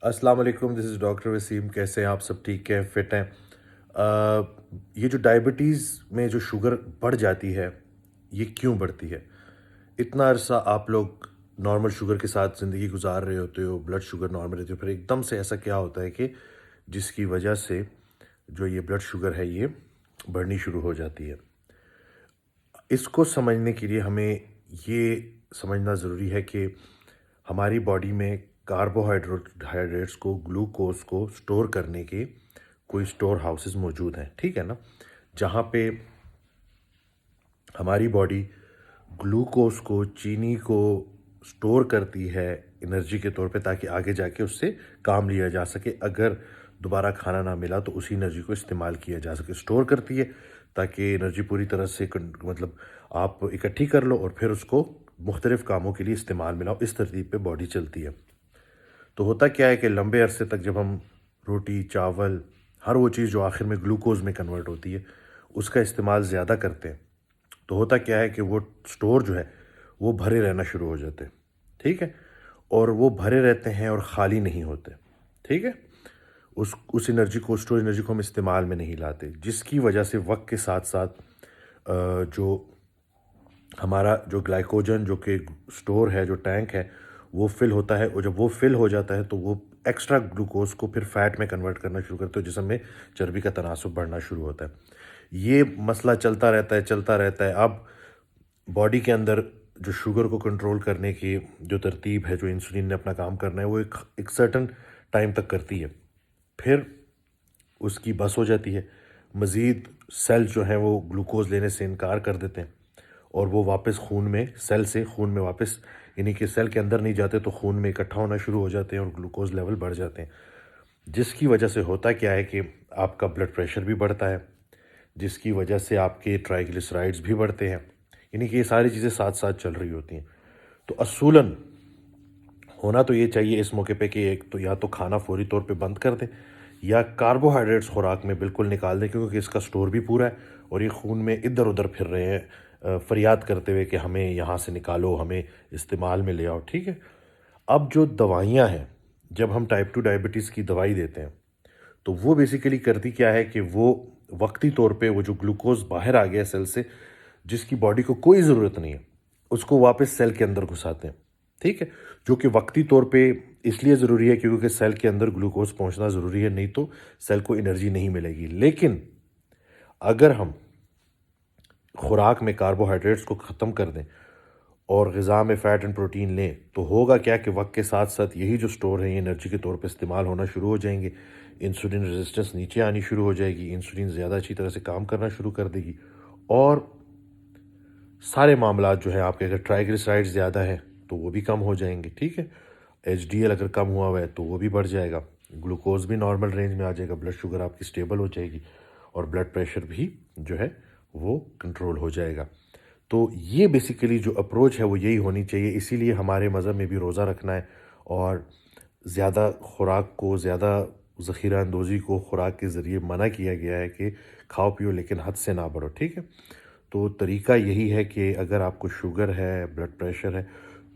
السلام علیکم، دس is doctor Wasim. کیسے ہیں آپ؟ سب ٹھیک ہیں، فٹ ہیں؟ آ، یہ جو ڈائبٹیز میں جو شوگر بڑھ جاتی ہے، یہ کیوں بڑھتی ہے؟ اتنا عرصہ آپ لوگ نارمل شوگر کے ساتھ زندگی گزار رہے ہوتے ہو، بلڈ شوگر نارمل رہتی ہو، پھر ایک دم سے ایسا کیا ہوتا ہے کہ جس کی وجہ سے جو یہ بلڈ شوگر ہے یہ بڑھنی شروع ہو جاتی ہے. اس کو سمجھنے کے لیے ہمیں یہ سمجھنا ضروری ہے کہ ہماری باڈی میں کاربوہائیڈریٹس کو، گلوکوز کو سٹور کرنے کے کوئی سٹور ہاؤسز موجود ہیں، ٹھیک ہے نا؟ جہاں پہ ہماری باڈی گلوکوز کو، چینی کو سٹور کرتی ہے انرجی کے طور پہ، تاکہ آگے جا کے اس سے کام لیا جا سکے. اگر دوبارہ کھانا نہ ملا تو اسی انرجی کو استعمال کیا جا سکے. سٹور کرتی ہے تاکہ انرجی پوری طرح سے مطلب آپ اکٹھی کر لو اور پھر اس کو مختلف کاموں کے لیے استعمال میں لاؤ. اس ترتیب پہ باڈی چلتی ہے. تو ہوتا کیا ہے کہ لمبے عرصے تک جب ہم روٹی، چاول، ہر وہ چیز جو آخر میں گلوکوز میں کنورٹ ہوتی ہے، اس کا استعمال زیادہ کرتے ہیں، تو ہوتا کیا ہے کہ وہ سٹور جو ہے وہ بھرے رہنا شروع ہو جاتے ہیں، ٹھیک ہے؟ اور وہ بھرے رہتے ہیں اور خالی نہیں ہوتے، ٹھیک ہے؟ اس انرجی کو، اسٹور انرجی کو ہم استعمال میں نہیں لاتے، جس کی وجہ سے وقت کے ساتھ ساتھ جو ہمارا جو گلائکوجن جو کہ سٹور ہے، جو ٹینک ہے، وہ فل ہوتا ہے. اور جب وہ فل ہو جاتا ہے تو وہ ایکسٹرا گلوکوز کو پھر فیٹ میں کنورٹ کرنا شروع کرتے ہو، جسم میں چربی کا تناسب بڑھنا شروع ہوتا ہے. یہ مسئلہ چلتا رہتا ہے، چلتا رہتا ہے. اب باڈی کے اندر جو شوگر کو کنٹرول کرنے کی جو ترتیب ہے، جو انسولین نے اپنا کام کرنا ہے، وہ ایک سرٹن ٹائم تک کرتی ہے. پھر اس کی بس ہو جاتی ہے. مزید سیل جو ہیں وہ گلوکوز لینے سے انکار کر دیتے ہیں اور وہ واپس خون میں واپس، یعنی کہ سیل کے اندر نہیں جاتے تو خون میں اکٹھا ہونا شروع ہو جاتے ہیں اور گلوکوز لیول بڑھ جاتے ہیں. جس کی وجہ سے ہوتا کیا ہے کہ آپ کا بلڈ پریشر بھی بڑھتا ہے، جس کی وجہ سے آپ کے ٹرائیگلیسرائڈز بھی بڑھتے ہیں. یعنی کہ یہ ساری چیزیں ساتھ ساتھ چل رہی ہوتی ہیں. تو اصولاً ہونا تو یہ چاہیے اس موقع پہ کہ ایک تو یا تو کھانا فوری طور پہ بند کر دیں، یا کاربوہائیڈریٹس خوراک میں بالکل نکال دیں، کیونکہ اس کا سٹور بھی پورا ہے اور یہ خون میں ادھر ادھر پھر رہے ہیں فریاد کرتے ہوئے کہ ہمیں یہاں سے نکالو، ہمیں استعمال میں لے آؤ، ٹھیک ہے؟ اب جو دوائیاں ہیں، جب ہم ٹائپ 2 ڈائبٹیز کی دوائی دیتے ہیں تو وہ بیسیکلی کرتی کیا ہے کہ وہ وقتی طور پہ وہ جو گلوکوز باہر آ گیا سیل سے، جس کی باڈی کو کوئی ضرورت نہیں ہے، اس کو واپس سیل کے اندر گھساتے ہیں، ٹھیک ہے؟ جو کہ وقتی طور پہ اس لیے ضروری ہے کیونکہ سیل کے اندر گلوکوز پہنچنا ضروری ہے، نہیں تو سیل کو انرجی نہیں ملے گی. لیکن اگر ہم خوراک میں کاربوہائیڈریٹس کو ختم کر دیں اور غذا میں فیٹ اینڈ پروٹین لیں، تو ہوگا کیا کہ وقت کے ساتھ ساتھ یہی جو سٹور ہیں یہ انرجی کے طور پہ استعمال ہونا شروع ہو جائیں گے. انسولین ریزسٹنس نیچے آنی شروع ہو جائے گی، انسولین زیادہ اچھی طرح سے کام کرنا شروع کر دے گی، اور سارے معاملات جو ہیں آپ کے، اگر ٹرائیگلیسرائڈ زیادہ ہے تو وہ بھی کم ہو جائیں گے، ٹھیک ہے؟ ایچ ڈی ایل اگر کم ہوا ہے تو وہ بھی بڑھ جائے گا، گلوکوز بھی نارمل رینج میں آ جائے گا، بلڈ شوگر آپ کی سٹیبل ہو جائے گی، اور بلڈ پریشر بھی جو ہے وہ کنٹرول ہو جائے گا. تو یہ بیسیکلی جو اپروچ ہے وہ یہی ہونی چاہیے. اسی لیے ہمارے مذہب میں بھی روزہ رکھنا ہے اور زیادہ خوراک کو، زیادہ ذخیرہ اندوزی کو خوراک کے ذریعے منع کیا گیا ہے کہ کھاؤ پیو لیکن حد سے نہ بڑھو، ٹھیک ہے؟ تو طریقہ یہی ہے کہ اگر آپ کو شوگر ہے، بلڈ پریشر ہے،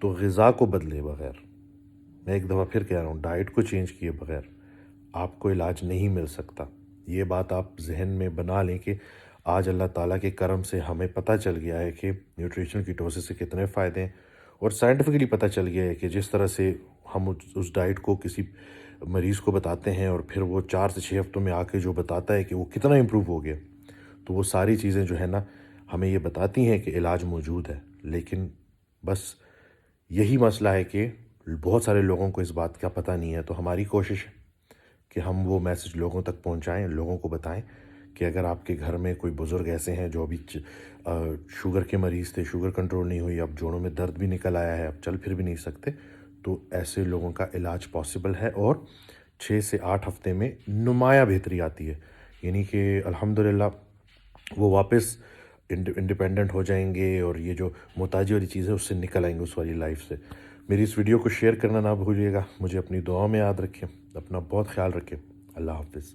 تو غذا کو بدلے بغیر، میں ایک دفعہ پھر کہہ رہا ہوں، ڈائٹ کو چینج کیے بغیر آپ کو علاج نہیں مل سکتا. یہ بات آپ ذہن میں بنا لیں کہ آج اللہ تعالیٰ کے کرم سے ہمیں پتہ چل گیا ہے کہ نیوٹریشن کیٹوسس سے کتنے فائدے ہیں، اور سائنٹیفکلی پتہ چل گیا ہے کہ جس طرح سے ہم اس ڈائٹ کو کسی مریض کو بتاتے ہیں اور پھر وہ 4 سے 6 ہفتوں میں آ کے جو بتاتا ہے کہ وہ کتنا امپروو ہو گیا، تو وہ ساری چیزیں جو ہے نا ہمیں یہ بتاتی ہیں کہ علاج موجود ہے. لیکن بس یہی مسئلہ ہے کہ بہت سارے لوگوں کو اس بات کا پتہ نہیں ہے. تو ہماری کوشش ہے کہ ہم وہ میسج لوگوں تک پہنچائیں، لوگوں کو بتائیں کہ اگر آپ کے گھر میں کوئی بزرگ ایسے ہیں جو ابھی شوگر کے مریض تھے، شوگر کنٹرول نہیں ہوئی، اب جوڑوں میں درد بھی نکل آیا ہے، اب چل پھر بھی نہیں سکتے، تو ایسے لوگوں کا علاج پاسبل ہے اور 6 سے 8 ہفتے میں نمایاں بہتری آتی ہے. یعنی کہ الحمدللہ وہ واپس انڈیپینڈنٹ ہو جائیں گے اور یہ جو محتاجی والی چیز ہے اس سے نکل آئیں گے، اس والی لائف سے. میری اس ویڈیو کو شیئر کرنا نہ بھولیے گا. مجھے اپنی دعاؤں میں یاد رکھیں. اپنا بہت خیال رکھیں. اللہ حافظ.